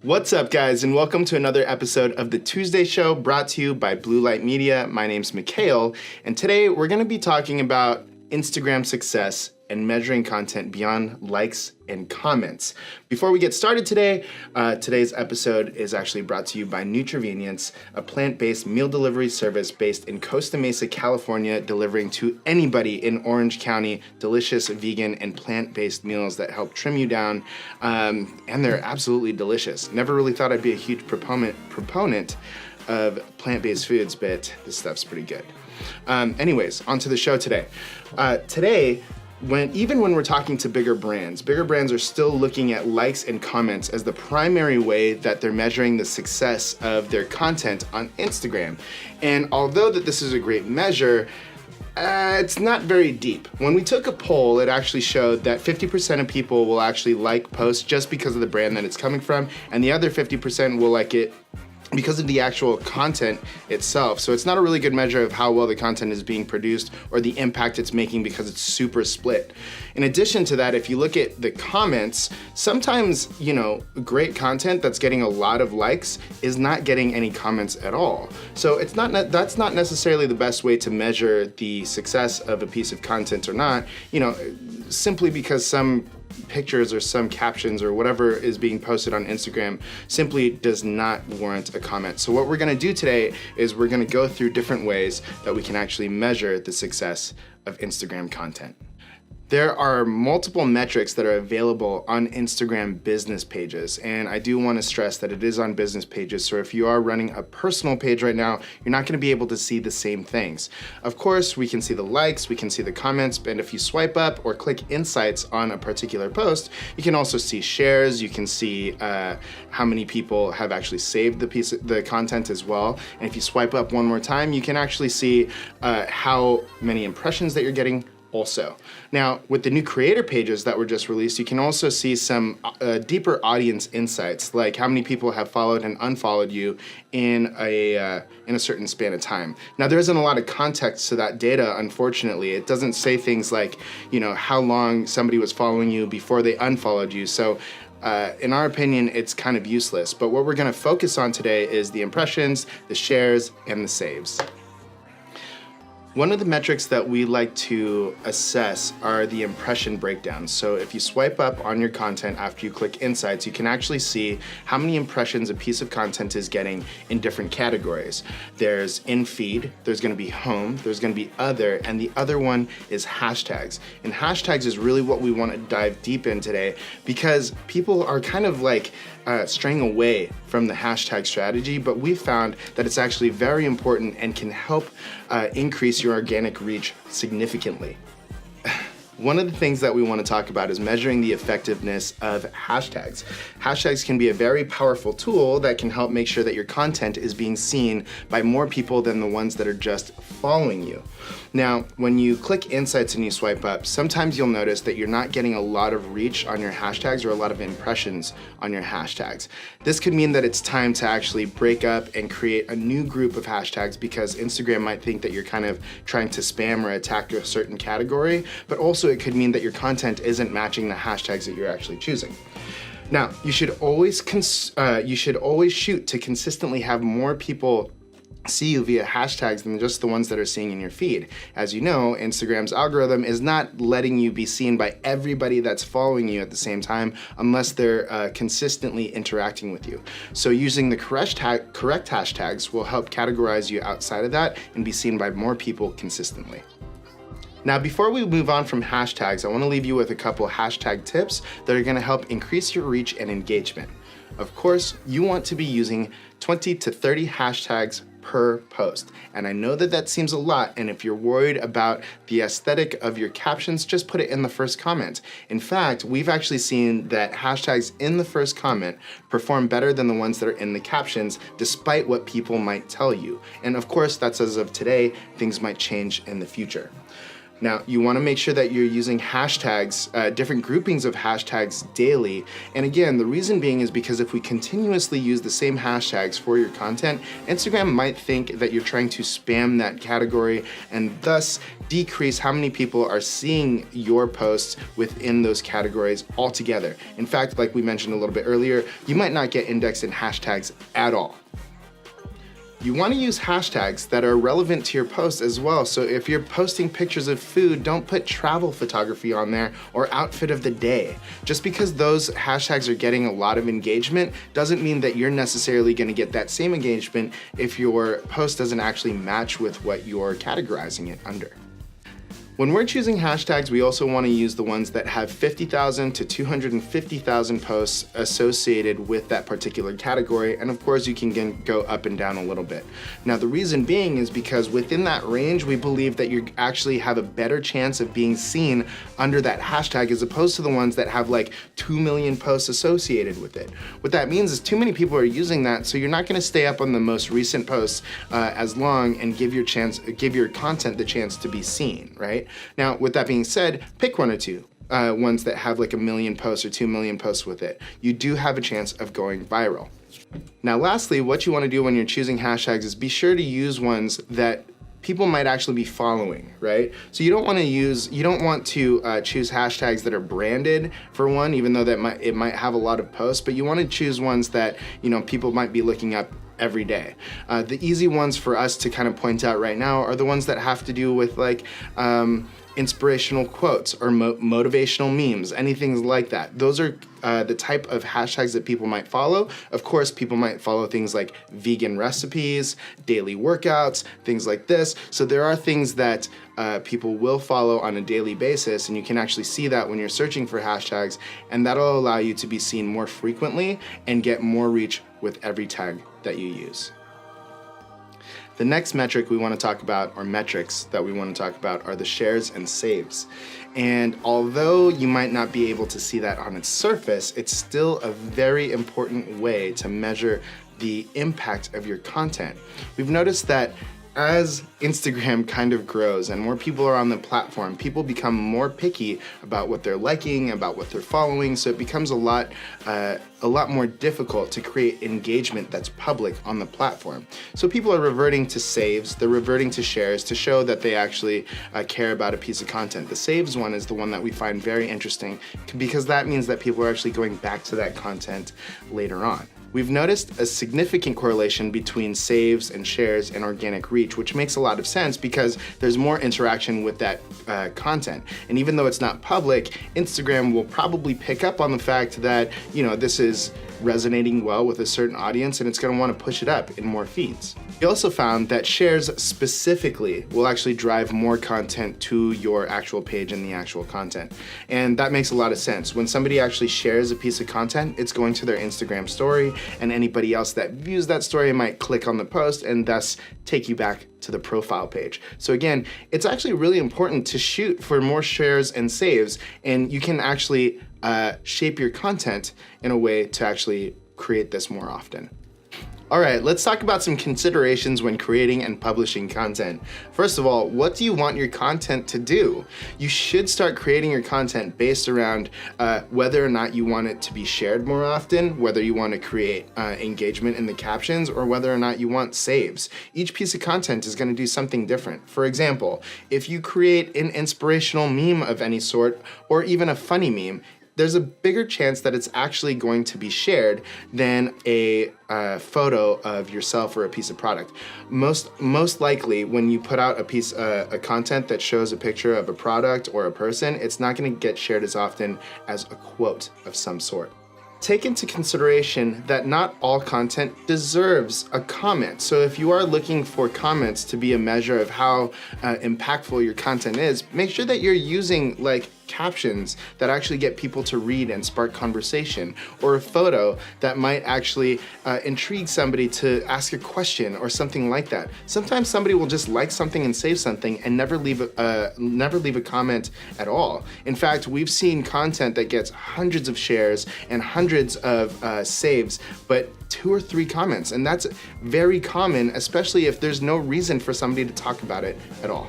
What's up, guys, and welcome to another episode of The Tuesday Show, brought to you by Blue Light Media. My name's Mikhail, and today we're going to be talking about Instagram success and measuring content beyond likes and comments. Before we get started today, today's episode is actually brought to you by Nutravenience, a plant-based meal delivery service based in Costa Mesa, California, delivering to anybody in Orange County delicious vegan and plant-based meals that help trim you down, and they're absolutely delicious. Never really thought I'd be a huge proponent of plant-based foods, but this stuff's pretty good. Anyways, on to the show today. Even when we're talking to bigger brands are still looking at likes and comments as the primary way that they're measuring the success of their content on Instagram. And although that this is a great measure, it's not very deep. When we took a poll, it actually showed that 50% of people will actually like posts just because of the brand that it's coming from, and the other 50% will like it because of the actual content itself. So it's not a really good measure of how well the content is being produced or the impact it's making because it's super split. In addition to that, if you look at the comments, sometimes, great content that's getting a lot of likes is not getting any comments at all. So that's not necessarily the best way to measure the success of a piece of content or not, simply because some pictures or some captions or whatever is being posted on Instagram simply does not warrant a comment. So what we're gonna do today is we're gonna go through different ways that we can actually measure the success of Instagram content. There are multiple metrics that are available on Instagram business pages, and I do want to stress that it is on business pages, so if you are running a personal page right now, you're not going to be able to see the same things. Of course, we can see the likes, we can see the comments, and if you swipe up or click insights on a particular post, you can also see shares, you can see how many people have actually saved the content as well, and if you swipe up one more time, you can actually see how many impressions that you're getting also. Now, with the new creator pages that were just released, you can also see some deeper audience insights, like how many people have followed and unfollowed you in a certain span of time. Now, there isn't a lot of context to that data, unfortunately. It doesn't say things like, how long somebody was following you before they unfollowed you. So in our opinion, it's kind of useless. But what we're going to focus on today is the impressions, the shares, and the saves. One of the metrics that we like to assess are the impression breakdowns. So if you swipe up on your content after you click insights, you can actually see how many impressions a piece of content is getting in different categories. There's in feed, there's gonna be home, there's gonna be other, and the other one is hashtags. And hashtags is really what we wanna dive deep in today, because people are kind of like straying away from the hashtag strategy, but we found that it's actually very important and can help increase your organic reach significantly. One of the things that we want to talk about is measuring the effectiveness of hashtags. Hashtags can be a very powerful tool that can help make sure that your content is being seen by more people than the ones that are just following you. Now, when you click insights and you swipe up, sometimes you'll notice that you're not getting a lot of reach on your hashtags or a lot of impressions on your hashtags. This could mean that it's time to actually break up and create a new group of hashtags, because Instagram might think that you're kind of trying to spam or attack a certain category, but also it could mean that your content isn't matching the hashtags that you're actually choosing. Now, you should always shoot to consistently have more people see you via hashtags than just the ones that are seeing in your feed. As you know, Instagram's algorithm is not letting you be seen by everybody that's following you at the same time unless they're consistently interacting with you. So using the correct hashtags will help categorize you outside of that and be seen by more people consistently. Now, before we move on from hashtags, I want to leave you with a couple hashtag tips that are going to help increase your reach and engagement. Of course, you want to be using 20 to 30 hashtags per post. And I know that that seems a lot, and if you're worried about the aesthetic of your captions, just put it in the first comment. In fact, we've actually seen that hashtags in the first comment perform better than the ones that are in the captions, despite what people might tell you. And of course, that's as of today. Things might change in the future. Now, you want to make sure that you're using hashtags, different groupings of hashtags daily. And again, the reason being is because if we continuously use the same hashtags for your content, Instagram might think that you're trying to spam that category and thus decrease how many people are seeing your posts within those categories altogether. In fact, like we mentioned a little bit earlier, you might not get indexed in hashtags at all. You want to use hashtags that are relevant to your post as well. So if you're posting pictures of food, don't put travel photography on there or outfit of the day. Just because those hashtags are getting a lot of engagement doesn't mean that you're necessarily going to get that same engagement if your post doesn't actually match with what you're categorizing it under. When we're choosing hashtags, we also want to use the ones that have 50,000 to 250,000 posts associated with that particular category. And of course, you can go up and down a little bit. Now, the reason being is because within that range, we believe that you actually have a better chance of being seen under that hashtag as opposed to the ones that have like 2 million posts associated with it. What that means is too many people are using that, so you're not going to stay up on the most recent posts as long and give your content the chance to be seen, right? Now, with that being said, pick one or two ones that have like 1 million posts or 2 million posts with it. You do have a chance of going viral. Now, lastly, what you want to do when you're choosing hashtags is be sure to use ones that people might actually be following, right? So you don't want to choose hashtags that are branded for one, even though it might have a lot of posts, but you want to choose ones that, people might be looking up every day. The easy ones for us to kind of point out right now are the ones that have to do with like inspirational quotes or motivational memes, anything like that. Those are the type of hashtags that people might follow. Of course, people might follow things like vegan recipes, daily workouts, things like this. So there are things that people will follow on a daily basis, and you can actually see that when you're searching for hashtags, and that'll allow you to be seen more frequently and get more reach with every tag that you use. The next metric we want to talk about, or metrics that we want to talk about, are the shares and saves. And although you might not be able to see that on its surface, it's still a very important way to measure the impact of your content. We've noticed that as Instagram kind of grows and more people are on the platform, people become more picky about what they're liking, about what they're following, so it becomes a lot more difficult to create engagement that's public on the platform. So people are reverting to saves, they're reverting to shares to show that they actually care about a piece of content. The saves one is the one that we find very interesting because that means that people are actually going back to that content later on. We've noticed a significant correlation between saves and shares and organic reach, which makes a lot of sense because there's more interaction with that content. And even though it's not public, Instagram will probably pick up on the fact that, this is resonating well with a certain audience and it's going to want to push it up in more feeds. We also found that shares specifically will actually drive more content to your actual page and the actual content. And that makes a lot of sense. When somebody actually shares a piece of content, it's going to their Instagram story, and anybody else that views that story might click on the post and thus take you back to the profile page. So again, it's actually really important to shoot for more shares and saves, and you can actually shape your content in a way to actually create this more often. All right, let's talk about some considerations when creating and publishing content. First of all, what do you want your content to do? You should start creating your content based around whether or not you want it to be shared more often, whether you want to create engagement in the captions, or whether or not you want saves. Each piece of content is going to do something different. For example, if you create an inspirational meme of any sort, or even a funny meme, there's a bigger chance that it's actually going to be shared than a photo of yourself or a piece of product. Most likely, when you put out a piece of content that shows a picture of a product or a person, it's not going to get shared as often as a quote of some sort. Take into consideration that not all content deserves a comment. So if you are looking for comments to be a measure of how impactful your content is, make sure that you're using like captions that actually get people to read and spark conversation, or a photo that might actually intrigue somebody to ask a question or something like that. Sometimes somebody will just like something and save something and never leave a comment at all. In fact, we've seen content that gets hundreds of shares and hundreds of saves, but 2 or 3 comments, and that's very common, especially if there's no reason for somebody to talk about it at all.